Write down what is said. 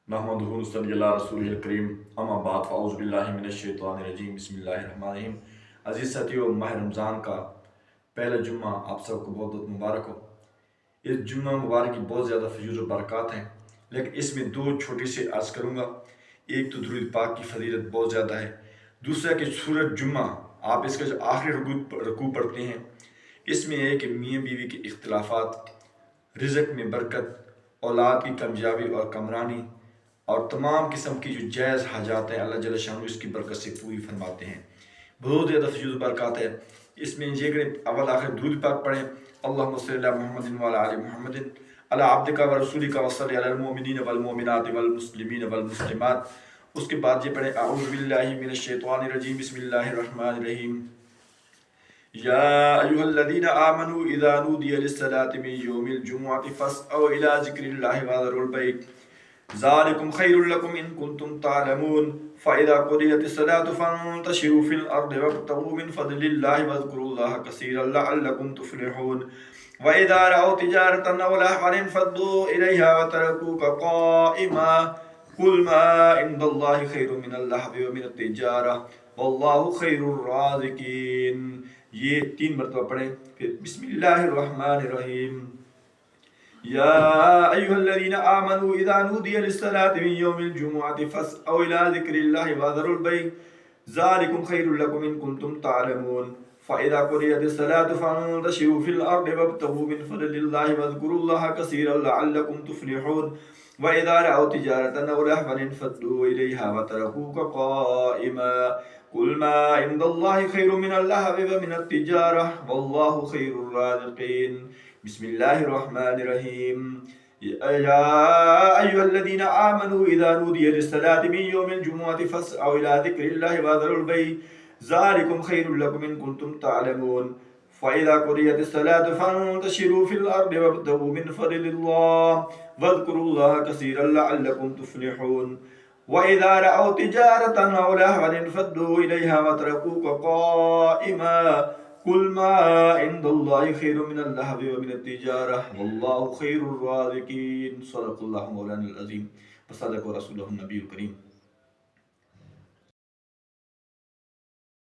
نحمدہ ونصلی علی رسولہ الکریم اما بعد فاعوذ باللہ من الشیطان الرجیم بسم اللہ الرحمن الرحیم۔ عزیز ساتھیو، ماہ رمضان کا پہلا جمعہ آپ سب کو بہت بہت مبارک ہو۔ اس جمعہ مبارک کی بہت زیادہ فضیلت و برکات ہیں، لیکن اس میں دو چھوٹی سے عرض کروں گا۔ ایک تو درود پاک کی فضیلت بہت زیادہ ہے، دوسرا کہ سورۃ جمعہ آپ اس کا جو آخری رکوع پڑھتے ہیں، اس میں ہے کہ میاں بیوی کے اختلافات، رزق میں برکت، اولاد کی کامیابی اور کمرانی اور تمام قسم کی جو جائز حاجات ہیں اللہ جل شانہ اس کی برکت سے پوری فرماتے ہیں۔ بہت زیادہ فضیلت و برکات ہے اس میں۔ یہ کہ اول آخر درود پاک پڑھیں، اللہم صلی علی محمد وعلی آل محمد علی عبدک و رسولک وصلی علی المؤمنین والمؤمنات والمسلمین والمسلمات۔ اس کے بعد یہ پڑھیں، اعوذ باللہ من الشیطان الرجیم بسم اللہ الرحمن الرحیم۔ یا ایھا الذین آمنوا اذا نودی للصلاۃ من یوم الجمعۃ فاسعوا الی ذکر اللہ وذروا البیع ذالکم خیر لکم ان کنتم تعلمون فاذا قضیت الصلاۃ فانتشروا فی الارض وابتغوا من فضل اللہ واذکروا اللہ کثیرا لعلکم تفلحون واذا رأوا تجارة او لهوا انفضوا الیہا وترکوک قائما قل ما عند اللہ خیر من اللہو ومن التجارہ واللہ خیر الرازقین۔ یہ 3 مرتبہ پڑھیں، پھر بسم اللہ الرحمن الرحیم۔ یا ایھا الذین آمنوا اذا نودی للصلاۃ من یوم الجمعۃ فاسعوا الی ذکر اللہ وذروا البیع ذالکم خیر لکم ان کنتم تعلمون فاذا قضیت الصلاۃ فانتشروا فی الارض وابتغوا من فضل اللہ واذکروا اللہ کثیرا لعلکم تفلحون واذا رأوا تجارة او لهوا انفضوا الیہا وترکوک قائما قل ما عند اللہ خیر من اللہو ومن التجارہ واللہ خیر الرازقین۔ بسم اللہ الرحمن الرحیم۔ یا ایھا الذین آمنوا اذا نودی للصلاۃ من یوم الجمعۃ فاسعوا الی ذکر اللہ وذروا البیع ذالکم خیر لکم ان کنتم تعلمون فاذا قضیت الصلاۃ فانتشروا فی الارض وابتغوا من فضل اللہ واذکروا اللہ کثیرا لعلکم تفلحون وَإِذَا رَأَوْا تِجَارَةً أَوْ لَهْوًا انفضوا إِلَيْهَا وَتَرَكُوكَ قَائِمًا قُلْ مَا عِندَ اللَّهِ خَيْرٌ مِّنَ اللَّهْوِ وَمِنَ التِّجَارَةِ وَاللَّهُ خَيْرُ الرَّازِقِينَ۔ صدق اللہ مولانا العظیم وصدق رسولہ النبی الکریم۔